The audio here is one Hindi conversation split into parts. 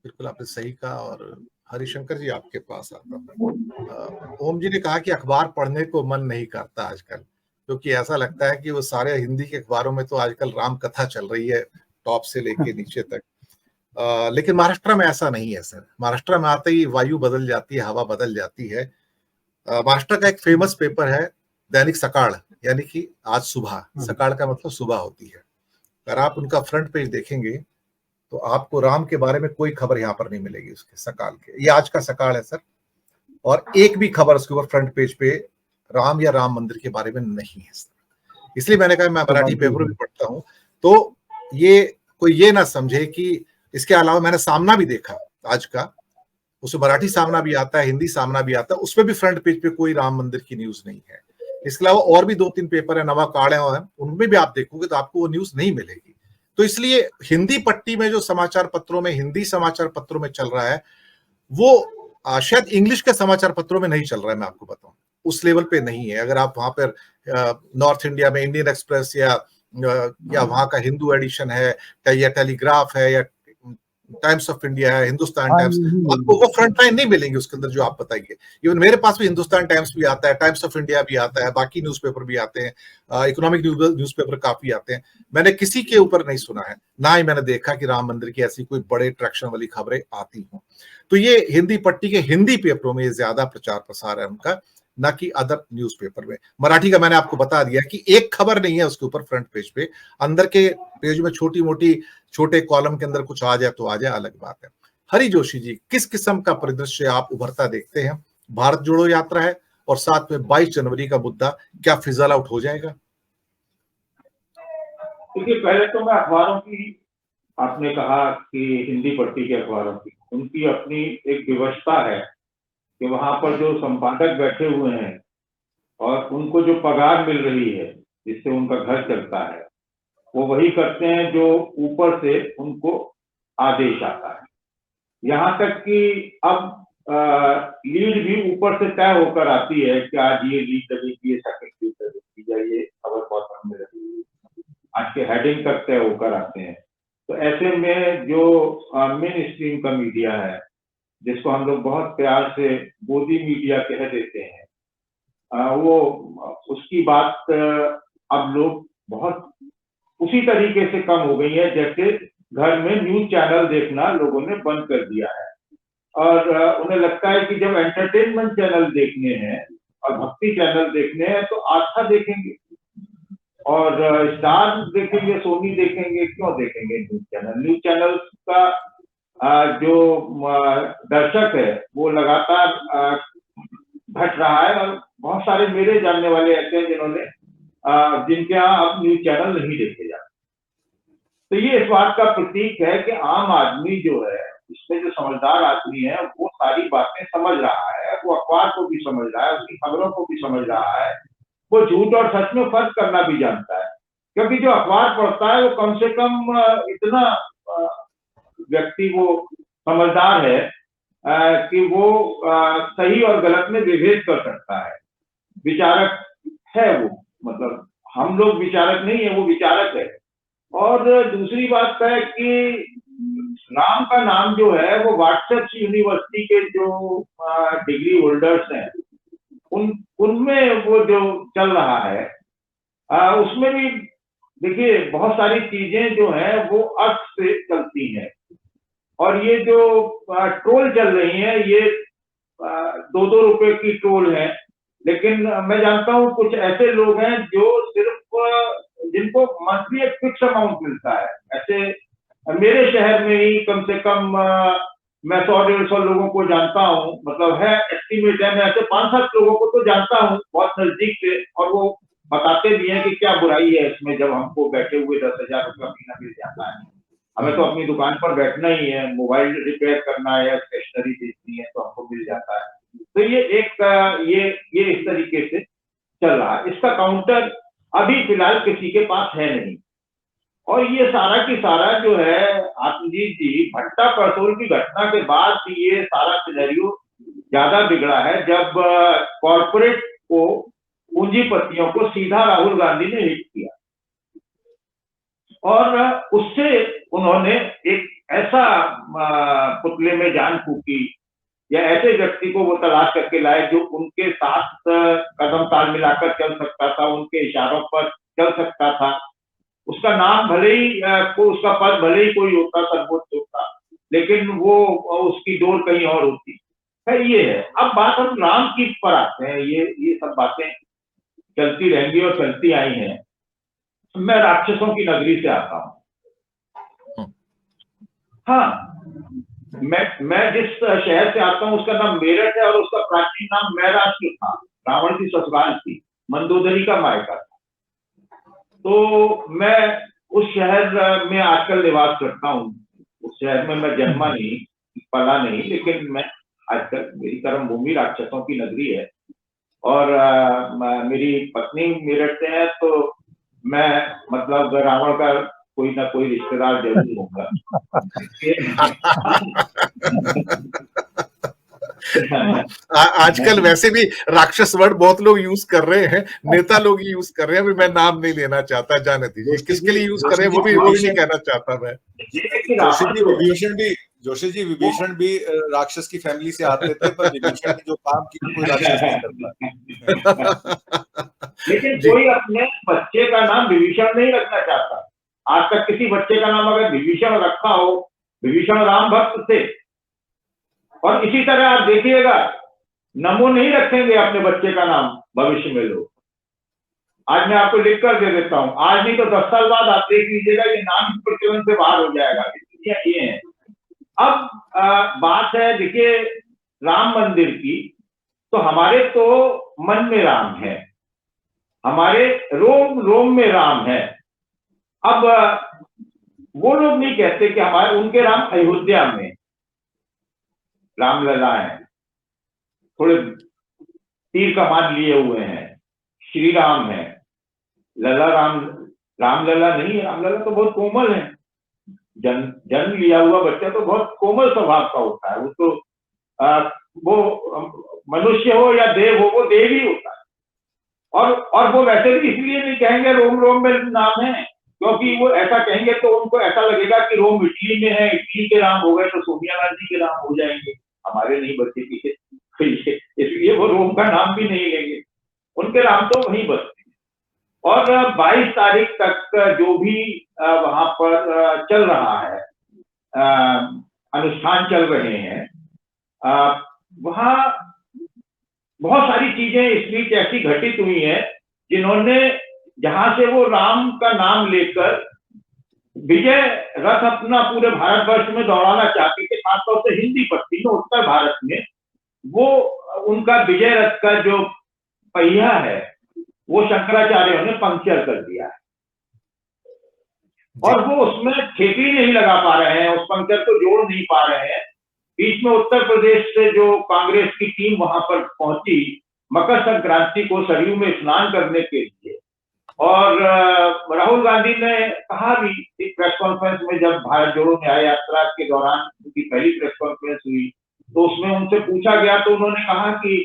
बिल्कुल आपने सही कहा। और हरिशंकर जी आपके पास आता हूँ। ओम जी ने कहा कि अखबार पढ़ने को मन नहीं करता आजकल, क्योंकि ऐसा लगता है कि वो सारे हिंदी के अखबारों में तो आजकल राम कथा चल रही है, टॉप से लेके नीचे तक। लेकिन महाराष्ट्र में ऐसा नहीं है सर। महाराष्ट्र में आते ही वायु बदल जाती है, हवा बदल जाती है। महाराष्ट्र का एक फेमस पेपर है दैनिक सकाळ, यानी कि आज सुबह। सकाळ का मतलब सुबह होती है। अगर आप उनका फ्रंट पेज देखेंगे तो आपको राम के बारे में कोई खबर यहाँ पर नहीं मिलेगी उसके सकाल के। ये आज का सकाळ है सर। और एक भी खबर उसके ऊपर फ्रंट पेज पे राम या राम मंदिर के बारे में नहीं है सर। इसलिए मैंने कहा मैं तो मराठी बात पेपर भी पढ़ता हूँ, तो ये कोई ये ना समझे कि इसके अलावा मैंने सामना भी देखा आज का, उसमें मराठी सामना भी आता है, हिंदी सामना भी आता है, उसमें भी फ्रंट पेज पे कोई राम मंदिर की न्यूज नहीं है। इसके अलावा और भी 2-3 पेपर है, नवा काड़ है, उनमें भी आप देखोगे तो आपको वो न्यूज नहीं मिलेगी। तो इसलिए हिंदी पट्टी में जो समाचार पत्रों में, हिंदी समाचार पत्रों में चल रहा है, वो शायद इंग्लिश के समाचार पत्रों में नहीं चल रहा है। मैं आपको बताऊं, उस लेवल पे नहीं है। अगर आप वहां पर नॉर्थ इंडिया में इंडियन एक्सप्रेस या वहां का हिंदू एडिशन है, या टेलीग्राफ है, या टाइम्स ऑफ इंडिया है, हिंदुस्तान हाँ टाइम्स, आपको वो फ्रंट लाइन नहीं मिलेंगे उसके अंदर जो आप बताएंगे। इवन मेरे पास भी हिंदुस्तान टाइम्स भी आता है, टाइम्स ऑफ इंडिया भी आता है, बाकी न्यूज़पेपर भी आते हैं, इकोनॉमिक न्यूज़पेपर काफी आते हैं। मैंने किसी के ऊपर नहीं सुना है, ना ही मैंने देखा कि राम मंदिर की ऐसी कोई बड़े ट्रैक्शन वाली खबरें आती हों। तो ये हिंदी पट्टी के हिंदी पेपरों में ज्यादा प्रचार प्रसार है उनका, ना कि अदर न्यूज़पेपर में। मराठी का मैंने आपको बता दिया कि एक खबर नहीं है उसके ऊपर फ्रंट पेज पे। अंदर के पेज में छोटी मोटी, छोटे कॉलम के अंदर कुछ आ जाए तो आ जाए, अलग बात है। हरि जोशी जी, किस किस्म का परिदृश्य आप उभरता देखते हैं? भारत जोड़ो यात्रा है और साथ में 22 जनवरी का मुद्दा, क्या फिजल आउट हो जाएगा? देखिए, पहले तो मैं अखबारों की, आपने कहा कि हिंदी पट्टी के अखबारों की, उनकी अपनी एक व्यवस्था है कि वहां पर जो संपादक बैठे हुए हैं और उनको जो पगार मिल रही है जिससे उनका घर चलता है, वो वही करते हैं जो ऊपर से उनको आदेश आता है। यहाँ तक कि अब लीड भी ऊपर से तय होकर आती है कि आज ये लीड लगेगी, ये सेकंड लीड लगेगी, या ये खबर बॉटम में लगेगी, आज के हेडिंग तक तय होकर आते हैं। तो ऐसे में जो मेन स्ट्रीम का मीडिया है, जिसको हम लोग बहुत प्यार से गोदी मीडिया कह देते हैं, वो उसकी बात अब लोग बहुत उसी तरीके से कम हो गई है जैसे घर में न्यूज चैनल देखना लोगों ने बंद कर दिया है। और उन्हें लगता है कि जब एंटरटेनमेंट चैनल देखने हैं और भक्ति चैनल देखने हैं तो आस्था देखेंगे और स्टार देखेंगे, सोनी देखेंगे, क्यों देखेंगे न्यूज चैनल? न्यूज चैनल का जो दर्शक है वो लगातार घट रहा है। और बहुत सारे मेरे जानने वाले ऐसे हैं जिन्होंने जिनके यहाँ अब न्यूज चैनल नहीं देखे जाते। तो ये इस बात का प्रतीक है कि आम आदमी जो है, इसमें जो समझदार आदमी है, वो सारी बातें समझ रहा है, वो अखबार को भी समझ रहा है, उसकी खबरों को भी समझ रहा है, वो झूठ और सच में फर्क करना भी जानता है। क्योंकि जो अखबार पढ़ता है वो कम से कम इतना व्यक्ति वो समझदार है कि वो सही और गलत में विभेद कर सकता है। विचारक है वो, मतलब हम लोग विचारक नहीं है, वो विचारक है। और दूसरी बात है कि राम का नाम जो है वो व्हाट्सएप यूनिवर्सिटी के जो डिग्री होल्डर्स हैं उनमें वो जो चल रहा है, उसमें भी देखिए बहुत सारी चीजें जो हैं वो अर्थ से चलती हैं। और ये जो ट्रोल चल रही हैं, ये 2-2 रुपए की ट्रोल है। लेकिन मैं जानता हूं कुछ ऐसे लोग हैं जो सिर्फ जिनको मंथली एक फिक्स अमाउंट मिलता है। ऐसे मेरे शहर में ही कम से कम मैं 100-150 लोगों को जानता हूं, मतलब है एस्टिमेट है, मैं ऐसे 5-7 लोगों को तो जानता हूं बहुत नजदीक से, और वो बताते भी हैं कि क्या बुराई है इसमें जब हमको बैठे हुए 10,000 रुपया महीना मिल जाता है। हमें तो अपनी दुकान पर बैठना ही है, मोबाइल रिपेयर करना है या स्टेशनरी बेचनी है तो हमको मिल जाता है। तो ये एक ये इस तरीके से चल रहा है। इसका काउंटर अभी फिलहाल किसी के पास है नहीं। और ये सारा की सारा जो है आत्मजीत जी, भट्टा परसोल की घटना के बाद ये सारा सिनेरियो ज्यादा बिगड़ा है, जब कॉर्पोरेट को, पूंजीपतियों को सीधा राहुल गांधी ने हिट किया और उससे उन्होंने एक ऐसा पुतले में जान फूकी या ऐसे व्यक्ति को वो तलाश करके लाए जो उनके साथ कदम ताल मिलाकर चल सकता था, उनके इशारों पर चल सकता था। उसका नाम भले ही उसका पद भले ही कोई होता, सर्वोच्च होता, लेकिन वो उसकी डोर कहीं और होती है। ये है। अब बात हम राम की पर आते हैं। ये सब बातें चलती रहेंगी और चलती आई हैं। मैं राक्षसों की नगरी से आता हूँ। हाँ, मैं जिस शहर से आता हूँ उसका नाम मेरठ है और उसका प्राचीन नाम महराष्ट्र था। रावण की ससुराल थी, मंदोदरी का मायका था। तो मैं उस शहर में आजकल निवास करता हूँ। उस शहर में मैं जन्मा नहीं, पला नहीं, लेकिन मैं आजकल, मेरी कर्म भूमि राक्षसों की नगरी है और मेरी पत्नी मेरठ से है, तो मैं मतलब रावण का कोई ना कोई रिश्तेदार जरूर होगा। आजकल वैसे भी राक्षस वर्ड बहुत लोग यूज कर रहे हैं, नेता लोग यूज कर रहे हैं। अभी मैं नाम नहीं लेना चाहता, जाने दीजिए किसके लिए यूज कर रहे हैं वो भी नहीं कहना चाहता मैं। जोशी जी विभीषण भी राक्षस की फैमिली से आते थे, पर विभीषण ने जो काम किया कोई राक्षस नहीं करता। लेकिन कोई अपने बच्चे का नाम विभीषण नहीं रखना चाहता। आज तक किसी बच्चे का नाम अगर विभीषण रखा हो, विभीषण राम भक्त थे। और इसी तरह आप देखिएगा, नमो नहीं रखेंगे अपने बच्चे का नाम भविष्य में लोग। आज मैं आपको लिख कर दे देता हूं, आज नहीं तो 10 साल बाद आप देख लीजिएगा ये नाम प्रचलन से बाहर हो जाएगा। ये है। अब बात है, देखिए, राम मंदिर की, तो हमारे तो मन में राम है, हमारे रोम रोम में राम है। अब वो लोग नहीं कहते कि हमारे, उनके राम अयोध्या में रामलला है, थोड़े तीर कमान लिए हुए हैं, श्री राम है, लला रामलला नहीं है। रामलला तो बहुत कोमल है, जन्म लिया हुआ बच्चा तो बहुत कोमल स्वभाव का होता है। वो तो वो मनुष्य हो या देव हो, वो देव ही होता है। और वो वैसे भी इसलिए नहीं कहेंगे रोम रोम में नाम है, क्योंकि वो ऐसा कहेंगे तो उनको ऐसा लगेगा कि रोम इटली में है, इटली के राम हो गए तो सोनिया गांधी के राम हो जाएंगे, हमारे नहीं बचते पीछे। इसलिए वो रोम का नाम भी नहीं लेंगे, उनके राम तो वहीं बसते। और 22 तारीख तक जो भी वहां पर चल रहा है, अनुष्ठान चल रहे हैं, वहां बहुत सारी चीजें इस बीच ऐसी घटित हुई हैं जिन्होंने, जहां से वो राम का नाम लेकर विजय रथ अपना पूरे भारतवर्ष में दौड़ाना चाहते थे, खासतौर से हिंदी पट्टी में, उत्तर भारत में, वो उनका विजय रथ का जो पहिया है वो शंकराचार्यों ने पंक्चर कर दिया है और वो उसमें ठेकी नहीं लगा पा रहे हैं, उस पंक्चर को जोड़ नहीं पा रहे हैं। बीच में उत्तर प्रदेश से जो कांग्रेस की टीम वहां पर पहुंची मकर संक्रांति को सरयू में स्नान करने के लिए, और राहुल गांधी ने कहा भी एक प्रेस कॉन्फ्रेंस में, जब भारत जोड़ो न्याय यात्रा के दौरान उनकी पहली प्रेस कॉन्फ्रेंस हुई तो उसमें उनसे पूछा गया तो उन्होंने कहा कि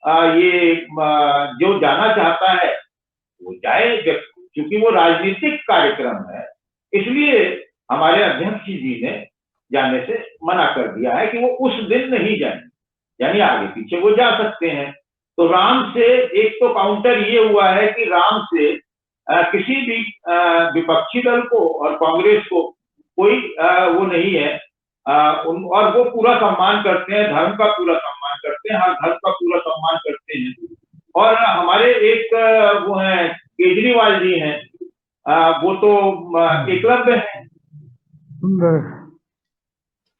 ये जो जाना चाहता है वो जाए, क्योंकि वो राजनीतिक कार्यक्रम है, इसलिए हमारे अध्यक्ष जी ने जाने से मना कर दिया है कि वो उस दिन नहीं जाएंगे, यानी आगे पीछे वो जा सकते हैं। तो राम से एक तो काउंटर ये हुआ है कि राम से किसी भी विपक्षी दल को और कांग्रेस को कोई वो नहीं है, और वो पूरा सम्मान करते हैं, धर्म का पूरा सम्मान करते हैं, हर धर्म का पूरा सम्मान करते हैं। और हमारे एक वो है केजरीवाल जी हैं, वो तो एकलव्य हैं।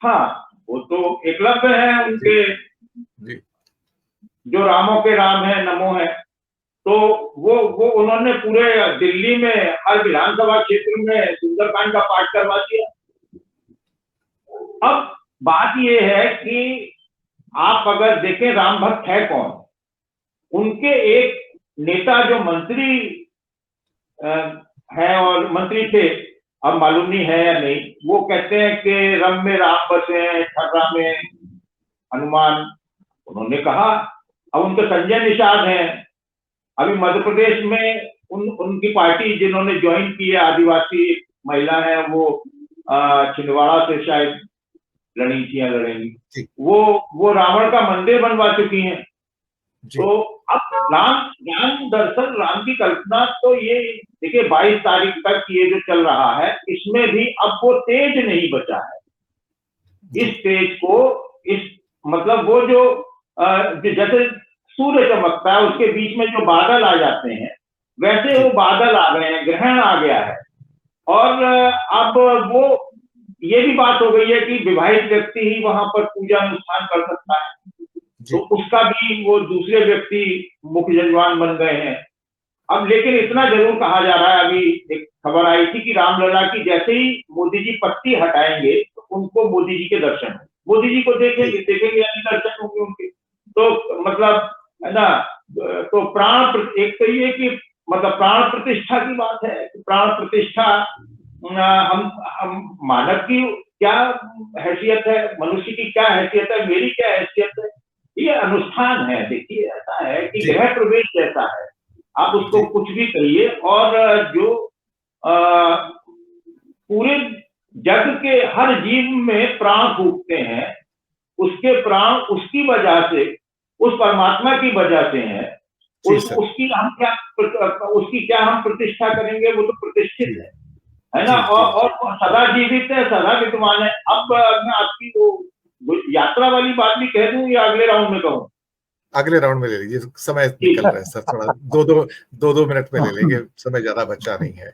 हाँ, वो तो एकलव्य हैं, उनके जो रामों के राम है, नमो है। तो वो उन्होंने पूरे दिल्ली में हर विधानसभा क्षेत्र में सुंदरकांड का पाठ करवा दिया। अब बात ये है कि आप अगर देखें राम भक्त है कौन, उनके एक नेता जो मंत्री है और मंत्री थे, अब मालूम नहीं है या नहीं, वो कहते हैं कि रम में राम बसे ठर्रा में हनुमान, उन्होंने कहा। अब उनके संजय निषाद हैं, अभी मध्य प्रदेश में उनकी पार्टी जिन्होंने ज्वाइन की है, आदिवासी महिला है, वो छिंदवाड़ा से शायद लड़ी थी या जी। लड़ेंगी, वो रावण का मंदिर बनवा चुकी हैं। जी। तो अब राम दर्शन, राम की कल्पना, तो ये देखिए 22 तारीख तक ये जो चल रहा है, इसमें भी अब वो तेज नहीं बचा है। इस तेज को, इस मतलब वो जो जैसे सूर्य चमकता है उसके बीच में जो बादल आ जाते हैं, वैसे वो बादल आ गए हैं, ग्रहण आ गया है। और अब वो ये भी बात हो गई है कि विवाहित व्यक्ति ही वहां पर पूजा अनुष्ठान कर सकता है, तो उसका भी वो दूसरे व्यक्ति मुख्य यजमान बन गए हैं। अब लेकिन इतना जरूर कहा जा रहा है, अभी एक खबर आई थी कि रामलला की जैसे ही मोदी जी पट्टी हटाएंगे तो उनको मोदी जी के दर्शन होंगे, मोदी जी को देखेंगे यानी दर्शन होंगे उनके। तो मतलब है ना, तो एक तो ये कि मतलब प्राण प्रतिष्ठा की बात है, प्राण प्रतिष्ठा हम मानव की क्या हैसियत है, मनुष्य की क्या हैसियत है, मेरी क्या हैसियत है, ये अनुष्ठान है। देखिए ऐसा है कि गृह प्रवेश जैसा है, आप उसको कुछ भी कहिए। और जो पूरे जग के हर जीव में प्राण फूकते हैं, उसके प्राण उसकी वजह से, उस परमात्मा की वजह से है। उसकी क्या हम प्रतिष्ठा करेंगे, वो तो प्रतिष्ठित है ना। और सदा जीवित है, सदा विद्यमान है। अब मैं आपकी वो यात्रा वाली बात भी कह दूं या अगले राउंड में कहूं? अगले राउंड में ले लीजिए, समय निकल रहा है सर, थोड़ा दो मिनट में ले लेंगे, समय ज्यादा बचा नहीं है।